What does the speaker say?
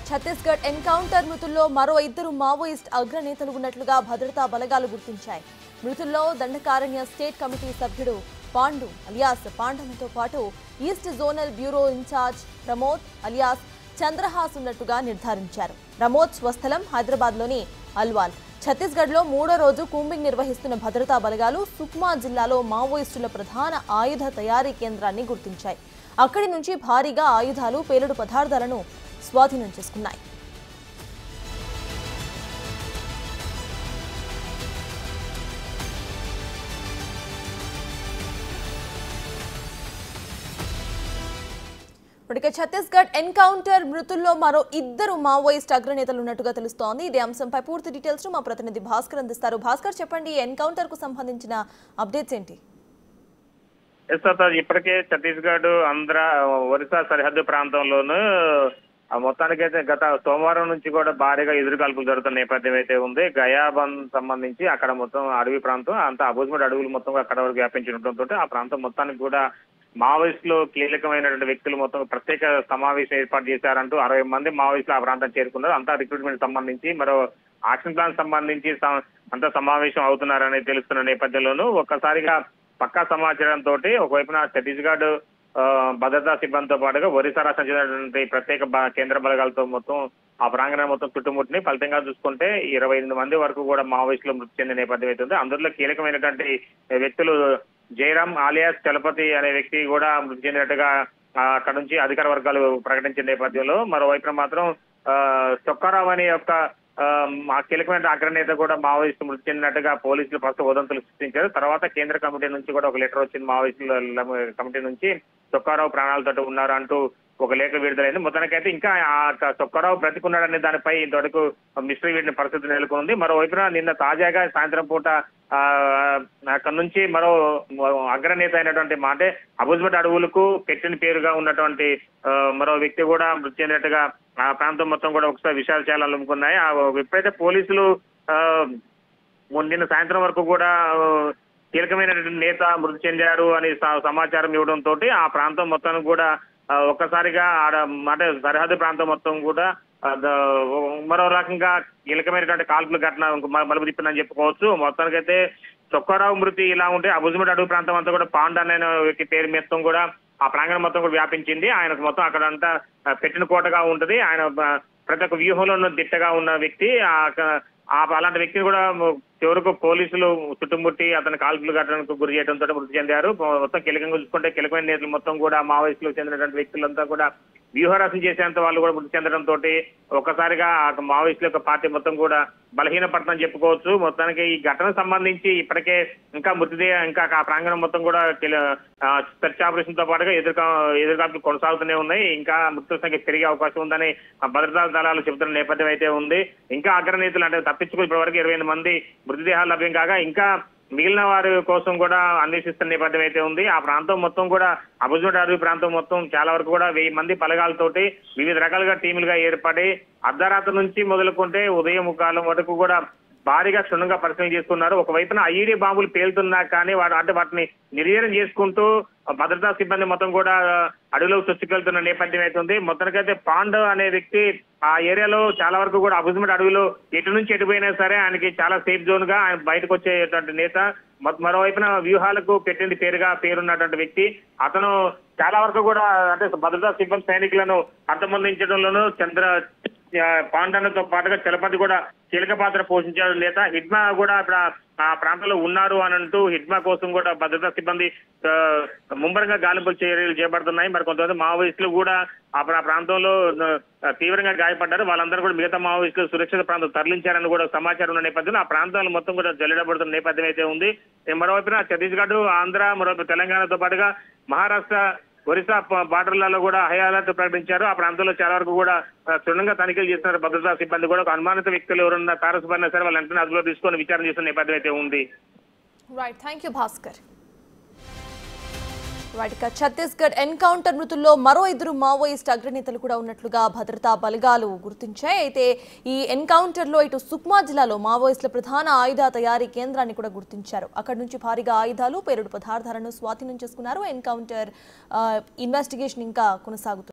Chhattisgarh encounter మృతుల్లో మరో ఇద్దరు మావోయిస్ట్ అగ్రనేతలు ఉన్నట్లుగా భద్రతా బలగాలు గుర్తించాయి. మృతుల్లో దండకారణ్య స్టేట్ కమిటీ సభ్యుడు పాండు అలియాస్ పాండనతో పాటు east zonal bureau incharge Pramod alias Chandrahas ఉన్నట్టుగా నిర్ధారించారు. ప్రమోద్ స్వస్థలం హైదరాబాద్లోని అల్వాల్. ఛత్తీస్గఢ్లో మూడో రోజు కూంబింగ్ నిర్వహిస్తున్న భద్రతా బలగాలు సుక్మా జిల్లాలో మావోయిస్టుల ప్రధాన ఆయుధ తయారీ కేంద్రాన్ని గుర్తించాయి. అక్కడి నుంచి భారీగా ఆయుధాలు, పేలుడు పదార్థాలను స్వాధీనం చేసుకున్నాయి. ఇప్పటికే ఛత్తీస్గఢ్ ఎన్కౌంటర్ మృతుల్లో మరో ఇద్దరు మావోయిస్ట్ అగ్రనేతలు ఉన్నట్టుగా తెలుస్తోంది. ఇదే అంశంపై పూర్తి డీటెయిల్స్ మా ప్రతినిధి భాస్కర్ అందిస్తారు. భాస్కర్, చెప్పండి, ఎన్కౌంటర్ కు సంబంధించిన అప్డేట్స్ ఏంటి? ఇప్పటికే ఛత్తీస్గఢ్, ఆంధ్ర, ఒరిస్సా సరిహద్దు ప్రాంతంలోనూ మొత్తానికైతే గత సోమవారం నుంచి కూడా భారీగా ఎదురుకాల్పులు జరుగుతున్న నేపథ్యం అయితే ఉంది. గయాబంద్ సంబంధించి అక్కడ మొత్తం అడవి ప్రాంతం అంతా అబూజ్మడ్ అడవులు మొత్తం అక్కడ వరకు వ్యాపించడంతో ఆ ప్రాంతం మొత్తానికి కూడా మావోయిస్టులు కీలకమైనటువంటి వ్యక్తులు మొత్తం ప్రత్యేక సమావేశం ఏర్పాటు చేశారంటూ 60 మంది మావోయిస్టులు ఆ ప్రాంతం చేరుకున్నారు. అంతా రిక్రూట్మెంట్ సంబంధించి మరో యాక్షన్ ప్లాన్ సంబంధించి అంతా సమావేశం అవుతున్నారని తెలుస్తున్న నేపథ్యంలోనూ ఒక్కసారిగా పక్కా సమాచారంతో ఒకవైపున ఛత్తీస్గఢ్ భద్రతా సిబ్బందితో పాటుగా ఒరిస్సా రాష్ట్రం చెందినటువంటి ప్రత్యేక కేంద్ర బలగాలతో మొత్తం ఆ ప్రాంగణం మొత్తం చుట్టుముట్టిని ఫలితంగా చూసుకుంటే 28 మంది వరకు కూడా మావోయిస్టులు మృతి చెందిన నేపథ్యం అవుతుంది. అందులో కీలకమైనటువంటి వ్యక్తులు జయరాం ఆలియాస్ చలపతి అనే వ్యక్తి కూడా మృతి చెందినట్టుగా అక్కడ నుంచి అధికార వర్గాలు ప్రకటించిన నేపథ్యంలో మరోవైపున మాత్రం చొక్కారావు అనే యొక్క కీలకమైన అగ్రనేత కూడా మావోయిస్టు మృతి చెందినట్టుగా పోలీసులు ఫస్ట్ ఉదంతులు సృష్టించారు. తర్వాత కేంద్ర కమిటీ నుంచి కూడా ఒక లెటర్ వచ్చింది. మావోయిస్టుల కమిటీ నుంచి చొక్కారావు ప్రాణాలతో ఉన్నారు అంటూ ఒక లేఖ విడుదలైంది. మొత్తానికైతే ఇంకా ఆ చొక్కారావు బ్రతికున్నాడనే దానిపై ఇంతవరకు మిస్టరీ వీడిన పరిస్థితి నెలకొంది. మరోవైపున నిన్న తాజాగా సాయంత్రం పూట అక్కడ నుంచి మరో అగ్రనేత అయినటువంటి అంటే అబూజ్మడ్ అడవులకు పెట్టిన పేరుగా ఉన్నటువంటి మరో వ్యక్తి కూడా మృతి చెందినట్టుగా ఆ ప్రాంతం మొత్తం కూడా ఒకసారి విషయాలు చాలా అలుముకున్నాయి. ఎప్పుడైతే పోలీసులు నిన్న సాయంత్రం వరకు కూడా కీలకమైనటువంటి నేత మృతి చెందారు అని సమాచారం ఇవ్వడంతో ఆ ప్రాంతం మొత్తం కూడా ఒక్కసారిగా అంటే సరిహద్దు ప్రాంతం మొత్తం కూడా మరో రకంగా కీలకమైనటువంటి కాల్పుల ఘటన మలుపు తిప్పిందని చెప్పుకోవచ్చు. మొత్తానికైతే చొక్కారావు మృతి ఇలా ఉంటే అబూజ్మడ్ అడవి ప్రాంతం అంతా కూడా పాండ్ అనే వ్యక్తి పేరు మొత్తం కూడా ఆ ప్రాంగణం మొత్తం కూడా వ్యాపించింది. ఆయనకు మొత్తం అక్కడంతా పెట్టిన కోటగా ఉంటది. ఆయన ప్రతి ఒక్క వ్యూహంలో దిట్టగా ఉన్న వ్యక్తి. అలాంటి వ్యక్తిని కూడా చివరకు పోలీసులు చుట్టుముట్టి అతని కాల్పులు ఘటనకు గురి చేయడంతో మృతి చెందారు. మొత్తం కీలకంగా చూసుకుంటే కీలకమైన నేతలు మొత్తం కూడా మావోయిస్టులకు చెందినటువంటి వ్యక్తులంతా కూడా వ్యూహరచన చేసేంత వాళ్ళు కూడా మృతి చెందడంతో ఒక్కసారిగా మావోయిస్టుల యొక్క పార్టీ మొత్తం కూడా బలహీనపడతామని చెప్పుకోవచ్చు. మొత్తానికి ఈ ఘటనకు సంబంధించి ఇప్పటికే ఇంకా ఇంకా ఆ ప్రాంగణం మొత్తం కూడా సెర్చ్ ఆపరేషన్ తో పాటుగా ఎదురుకాల్పులు కొనసాగుతూనే ఉన్నాయి. ఇంకా మృతుల సంఖ్య పెరిగే అవకాశం ఉందని భద్రతా దళాలు చెబుతున్న నేపథ్యం అయితే ఉంది. ఇంకా అగ్రనేతలు అంటే తప్పించుకుని ఇప్పటి వరకు 28 మంది మృతదేహాలు లభ్యం కాగా ఇంకా మిగిలిన వారి కోసం కూడా అన్వేషిస్తున్న నేపథ్యం అయితే ఉంది. ఆ ప్రాంతం మొత్తం కూడా అబూజ్మడ్ అడవి ప్రాంతం మొత్తం చాలా వరకు కూడా 1000 మంది బలగాలతోటి వివిధ రకాలుగా టీములుగా ఏర్పడి అర్ధరాత్రి నుంచి మొదలుకుంటే ఉదయం కాలం వరకు కూడా భారీగా క్షుణ్ణంగా పరిశీలన చేస్తున్నారు. ఒకవైపున ఐఈడీ బాంబులు పేలుతున్నా కానీ వాటిని నిర్వీర్యం చేసుకుంటూ భద్రతా సిబ్బంది మొత్తం కూడా అడవిలో చొచ్చుకెళ్తున్న నేపథ్యం అయితే ఉంది. మొత్తానికైతే పాండ్ అనే వ్యక్తి ఆ ఏరియాలో చాలా వరకు కూడా అబూజ్మడ్ అడవిలో ఎటు నుంచి ఎటుపోయినా సరే ఆయనకి చాలా సేఫ్ జోన్ గా ఆయన బయటకు వచ్చేటువంటి నేత. మరోవైపున వ్యూహాలకు పెట్టింది పేరున్నటువంటి వ్యక్తి. అతను చాలా వరకు కూడా అంటే భద్రతా సిబ్బంది సైనికులను అంతమొందించడంలోనూ పాండనతో పాటుగా చలపతి కూడా కీలక పాత్ర పోషించారు నేత. హిడ్మా కూడా ఇక్కడ ఆ ప్రాంతంలో ఉన్నారు అని అంటూ హిడ్మా కోసం కూడా భద్రతా సిబ్బంది ముమ్మరంగా గాలింపుల చర్యలు చేపడుతున్నాయి. మరి కొంతమంది మావోయిస్టులు కూడా ఆ ప్రాంతంలో తీవ్రంగా గాయపడ్డారు. వాళ్ళందరూ కూడా మిగతా మావోయిస్టులు సురక్షిత ప్రాంతం తరలించారని కూడా సమాచారం ఉన్న నేపథ్యంలో ఆ ప్రాంతాలు మొత్తం కూడా జల్లెడబడుతున్న నేపథ్యం అయితే ఉంది. మరోవైపున ఛత్తీస్గఢ్, ఆంధ్ర, మరోవైపు తెలంగాణతో పాటుగా మహారాష్ట్ర, ఒరిస్సా బార్డర్లలో కూడా హై అలర్ట్ ప్రకటించారు. ఆ ప్రాంతంలో చాలా వరకు కూడా క్షుణ్ణంగా తనిఖీలు చేస్తున్నారు భద్రతా సిబ్బంది కూడా. అనుమానిత వ్యక్తులు ఎవరన్నా తారసపడినా సరే వాళ్ళ వెంటనే అదుపులో తీసుకొని విచారణ చేస్తున్న నేపథ్యం అయితే ఉంది. Right, thank you Bhaskar. Chhattisgarh encounter మృతుల్లో మరో ఇద్దరు మావోయిస్ట్ అగ్రనేతలు కూడా ఉన్నట్లుగా భద్రతా బలగాలు గుర్తించాయి. అయితే ఈ ఎన్కౌంటర్ లో ఇటు సుక్మా జిల్లాలో మావోయిస్టుల ప్రధాన ఆయుధ తయారీ కేంద్రాన్ని కూడా గుర్తించారు. అక్కడి నుంచి భారీగా ఆయుధాలు, పేలుడు పదార్థాలను స్వాధీనం చేసుకున్నారు. ఎన్కౌంటర్ ఇన్వెస్టిగేషన్ ఇంకా కొనసాగుతుంది.